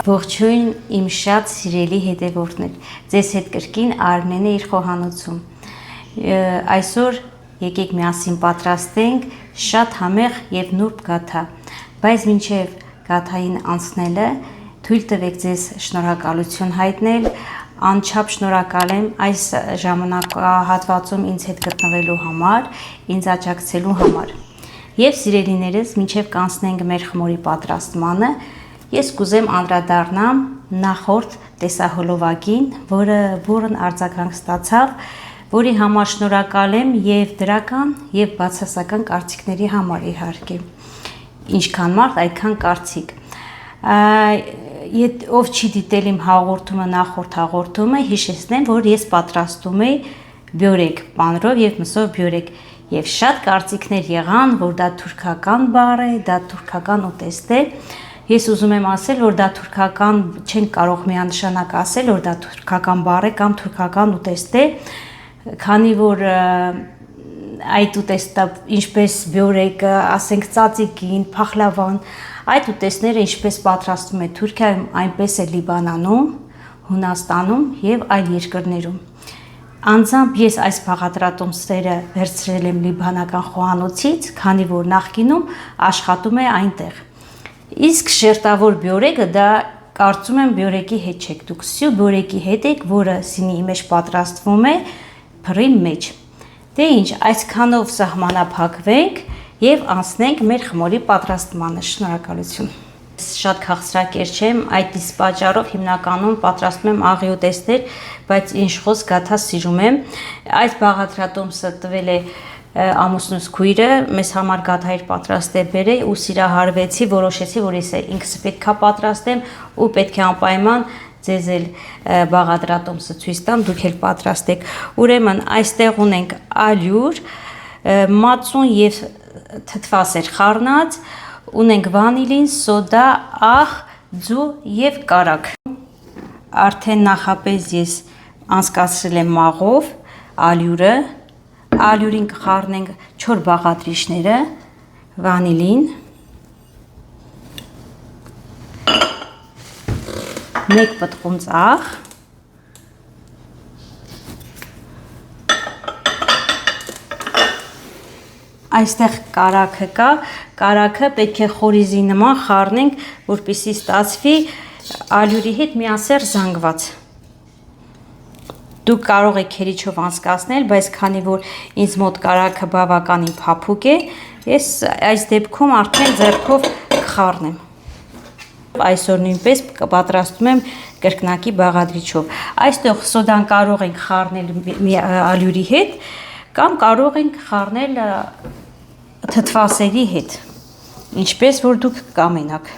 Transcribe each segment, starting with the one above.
Ողջույն իմ շատ սիրելի հետևորդներ, ձեզ հետ կրկին Արմենը իր խոհանոցում։ Այսօր եկեք միասին պատրաստենք շատ համեղ եւ նուրբ գաթա, բայց մինչեւ գաթային անցնելը թույլ տվեք ձեզ շնորհակալություն հայտնել, անչափ շնորհակալ եմ այս ժամանակահատվածում ինձ հետ գտնվելու համար, ինձ աջակցելու համար։ Եվ սիրելիներս, մինչև կանցնենք մեր խմորի պատրաստմանը, ես կուզեմ անդրադառնամ նախորդ տեսահոլովակին, որը բուրըն արձագանք ստացավ, որի համար շնորհակալ եմ եւ դրական եւ բացասական կարծիքների համար իհարկե։ Ինչքան մարդ, այդքան կարծիք։ Ով չի դիտել իմ հաղորդումը, նախորդ հաղորդումը, հիշեցնեմ, որ ես պատրաստում եի բյուրեկ, պանրով եւ մսով բյուրեկ։ Եվ շատ կարծիքներ եղան, որ դա թուրքական բառ է, դա թուրքական ուտեստ է։ Ես ուզում եմ ասել, որ դա թուրքական չենք կարող միանշանակ ասել, որ դա թուրքական բառ է կամ թուրքական ուտեստ է, քանի որ այդ ուտեստը, ինչպես բյուրեկը, ասենք ծածիկին, փախլավան, այդ ուտեստները ինչպես պատրաստվում է Թուրքիայում, այնպես է Լիբանանում, Հունաստանում եւ այլ երկրներում։ Անձամբ ես այս բաղադրատոմսերը վերցրել եմ լիբանական խոհանոցից, քանի որ նախկինում աշխատում է այնտեղ։ Իսկ շերտավոր բյուրեկը դա կարծում եմ բյուրեկի հետ չեք դուք սյու բյուրեկի հետ եք, որը սինի մեջ պատրաստվում է փռի մեջ։ Դե ինչ, այսքանով սահմանափակվենք եւ անցնենք մեր խմորի պատրաստմանը։ Շնորհակալություն։ Շատ քաղցրակեր չեմ, այդ իսկ պատճառով հիմնականում պատրաստում եմ աղի ուտեստներ, բայց ինչ խոսք գաթա սիրում եմ։ Այս բաղադրատոմսը տվել է ամուսնուս քույրը, մեզ համար գաթայր պատրաստել բերել ու սիրահարվեցի, որոշեցի, որ ես ինքս պետքա պատրաստեմ ու պետք է անպայման ձեզ էլ բաղադրատոմսը ցույց տամ, դուք էլ պատրաստեք։ Ուրեմն այստեղ ունենք ալյուր, մածուն եւ թթվասեր խառնած, ունենք վանիլին, սոդա, աղ, ձու եւ կարագ։ Արդեն նախապես ես անցկացրել եմ մաղով ալյուրը, ալյուրին կխառնենք 4 բաղադրիչները, վանիլին, 1 պտղունց աղ, այստեղ կարագը կա, կարագը պետք է խորիզի նման խառնենք, որպեսզի ստացվի ալյուրի հետ միասեռ զանգված։ Դուք կարող եք քերիչով անցկացնել, բայց քանի որ ինձ մոտ կարագը բավականին փափուկ է, ես այս դեպքում արդեն ձեռքով կխառնեմ։ Այսօր նույնպես պատրաստում եմ կրկնակի բաղադրիչով։ Այստեղ սոդան կարող ենք խառնել ալյուրի հետ, կամ կարող ենք խառնել թթվասերի հետ, ինչպես որ դուք կամենաք։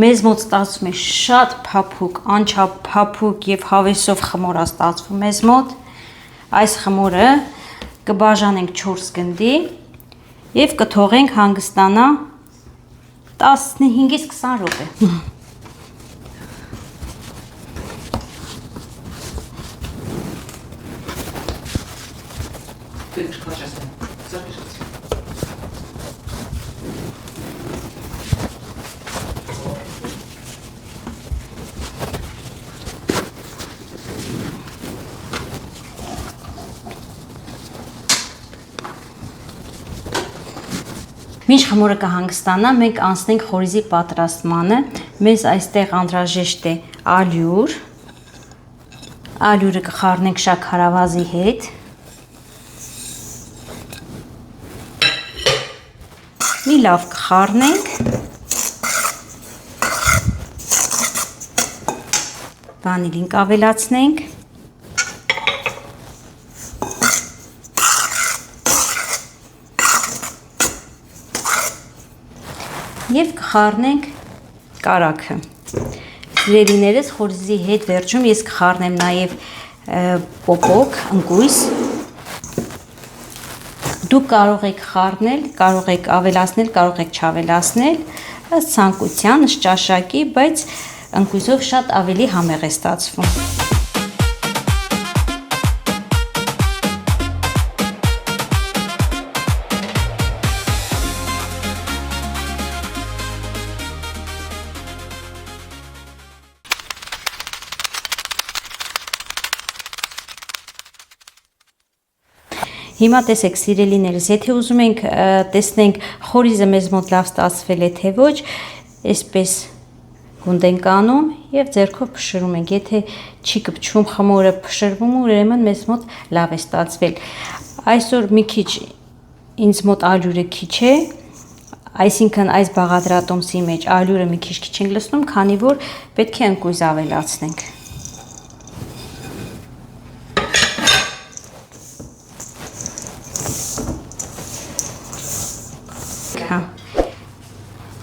Մեզ մոտ ստացվում է շատ փափուկ, անչափ փափուկ եւ հավեսով խմորա ստացվում մեզ մոտ։ Այս խմորը կբաժանենք 4 գնդի եւ կթողենք հանգստանա 15-ից 20 րոպե։ Մինչ խմորը կհանգստանա, մենք անցնենք խորիզի պատրաստմանը։ Մեզ այստեղ անհրաժեշտ է ալյուր, ալյուրը կխառնենք շաքարավազի հետ, մի լավ կխառնենք։ Վանիլին կավելացնենք։ Եվ կխառնենք կարագը։ Սիրելիներս, խորիզի հետ վերջում ես կխառնեմ նաև պոպոկ, ընկույզ։ Դուք կարող եք խառնել, կարող եք ավելացնել, կարող եք չավելացնել, ըստ ցանկության, ըստ ճաշակի, բայց ընկույզով շատ ավելի համեղ է ստացվում։ Հիմա տեսեք սիրելիներս, եթե ուզում ենք տեսնենք խորիզը մեզ մոտ լավ ստացվել է թե ոչ, այսպես գունդ ենք անում եւ ձեռքով փշրում ենք, եթե չի կպչում խմորը փշրվում, ուրեմն մեզ մոտ լավ է ստացվել։ Այսօր մի քիչ ինձ մոտ ալյուրը քիչ է, այսինքն այս բաղադրատոմսի մեջ ալյուրը մի քիչ ենք լցնում, քանի որ պետք է ընկույզ ավելացնենք։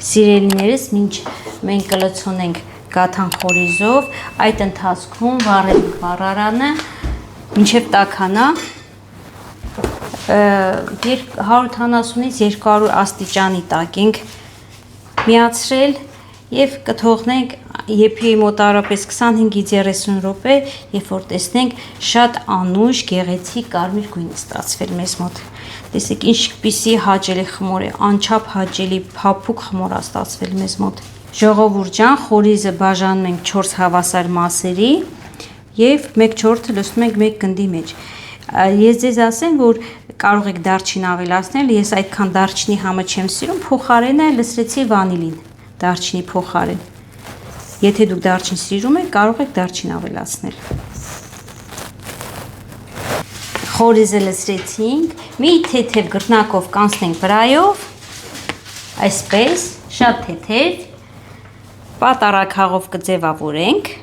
Սիրելիներս, մինչ մենք կլցոնենք գաթան խորիզով, այդ ընթացքում վառենք վառարանը, մինչև տաքանա 170-ից 200 աստիճանի տակ ենք միացրել եւ կթողնենք եփի մոտարապես 25-ից 30 րոպե, երբ որ տեսնենք շատ անուշ, գեղեցիկ կարմիր գույն է ստացվել մեզ մոտ։ Տեսեք ինչպիսի հաճելի խմոր է, անչափ հաճելի, փափուկ խմոր է ստացվել մեզ մոտ։ Ժողովուրդ ջան, խորիզը բաժանում ենք 4 հավասար մասերի եւ 1/4-ը լցնում ենք 1 գնդի մեջ։ Ես ձեզ ասեմ, որ կարող եք դարչին ավելացնել, ես այդքան դարչինի համը չեմ սիրում, փոխարենը լցրեցի վանիլին, դարչինի փոխարեն։ Եթե դուք դարչին սիրում եք, կարող եք դարչին ավելացնել։ Խորիզը լցրեցինք, մի թեթև գրնակով կանցնենք վրայով, այսպես, շատ թեթև, պատառաքաղով կձևավորենք։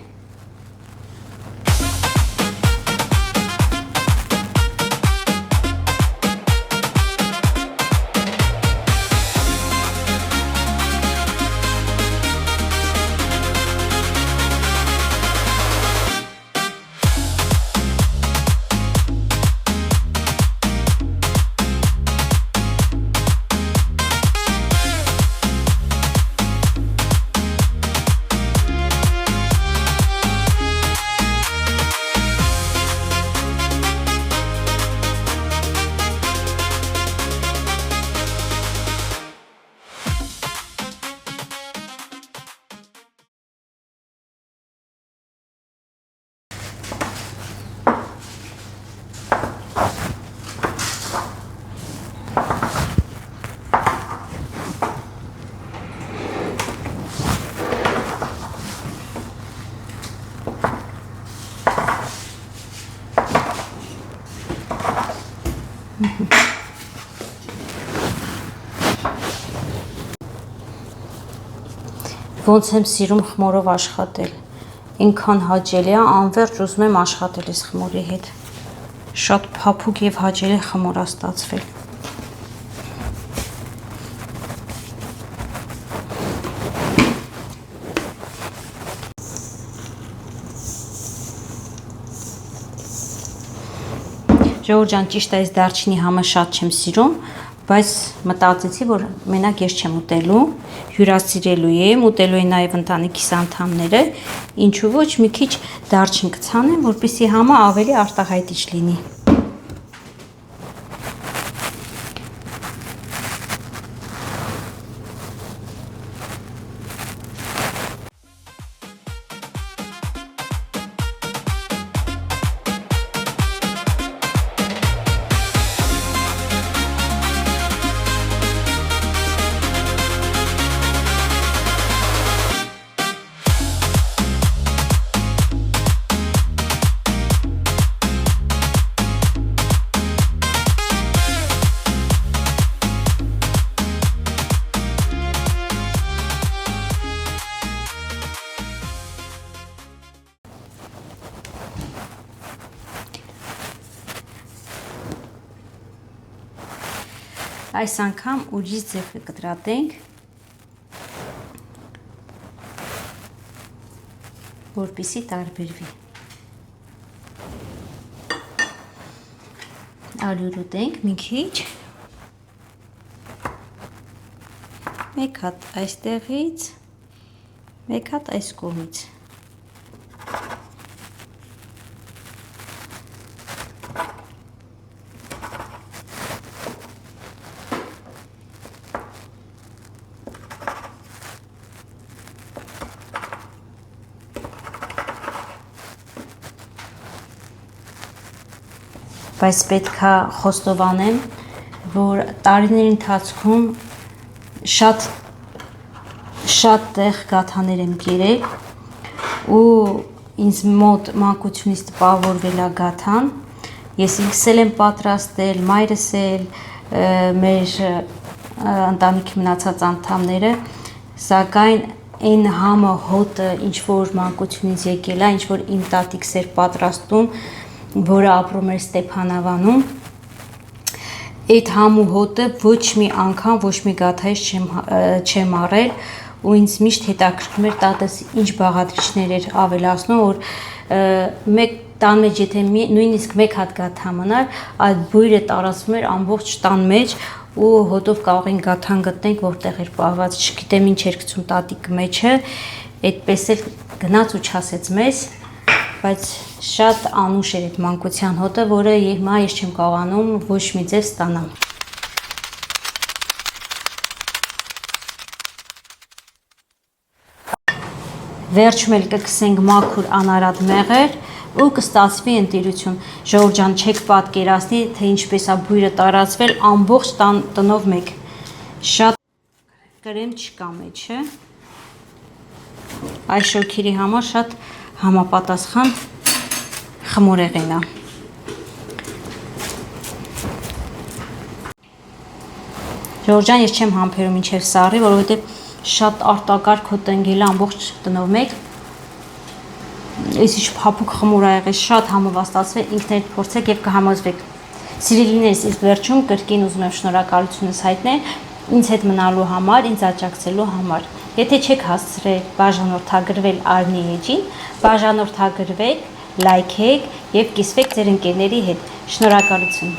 Ոնց եմ սիրում խմորով աշխատել, ինքան հաճելի է, անվերջ ուզում եմ աշխատել այս խմորի հետ, շատ փափուկ և հաճելի խմոր է ստացվել։ Ժողովուրդ ջան, ճիշտ է, այս դարչինի համը շատ չեմ սիրում, բայց մտածեցի, որ մենակ ես չեմ ուտելու, հյուրասիրելու եմ, ուտելու են նաև ընտանիքիս անդամները, ինչու ոչ մի քիչ դարչին կցանեմ, որպեսզի համը ավելի արտահայտիչ լինի։ Այս անգամ ուրիշ ձև կկտրատենք, որպեսզի տարբերվի։ Ալյուր ուտենք մի քիչ, մեկ հատ այստեղից, մեկ հատ այս կողմից։ Բայց պետքա խոստովանեմ, որ տարիների ընթացքում շատ տեղ գաթաներ եմ կերել ու ինձ մոտ մանկությունից տպավորվել է գաթան։ Ես ինքս էլ եմ պատրաստել, մայրս էլ, մեր ընտանիքի մնացած անդամները, սակայն այն համը հոտը, ինչ որ մանկությունից եկել է, ինչ որ իմ տատիկս էր պատրաստում, որը ապրում էր Ստեփանավանում, այդ համու հոտը ոչ մի անգամ, ոչ մի գաթայից չեմ առել ու ինձ միշտ հետաքրքրում էր տատս ինչ բաղադրիչներ էր ավելացնում, որ մեկ տան մեջ եթե նույնիսկ մեկ հատ գաթա մնար, այդ բույրը տարածվում էր ամբողջ տան մեջ ու հոտով կարող ենք գաթան գտնենք, որտեղ էր պահված, չգիտեմ ինչ էր գցում տատիկը մեջը, այդպես էլ գնաց ու չասեց մեզ, բայց շատ անուշ էր այդ մանկության հոտը, որը հիմա ես չեմ կարողանում ոչ մի ձև ստանամ։ Վերջում էլ կգցենք մաքուր անարատ մեղր ու կստացվի ընտիրություն։ Ժողովուրդ ջան, չեք պատկերացնի, թե ինչպես է բույրը տարածվել ամբողջ տնով մեկ։ Շատ կրեմ չկա մեջը։ Այս շոքերի համար շատ համապատասխան խմորեղեն է։ Ժողովուրդ ջան, ես չեմ համբերում ինչև սառի, որովհետև շատ արտակարգ հոտ ընկել է ամբողջ տնով մեկ։ Այս ինչ փափուկ խմոր ա եղել, շատ համովաստացվել, ինքներդ փորձեք եւ կհամոզվեք։ Սիրելիներս, իսկ վերջում կրկին ուզում եմ շնորհակալությունս հայտնել ինձ հետ մնալու համար, ինձ աջակցելու համար։ Եթե չեք հասցրել բաժանորդագրվել Արնի էջին, բաժանորդագրվեք, լայքեք եւ կիսվեք ձեր ընկերների հետ։ Շնորհակալություն։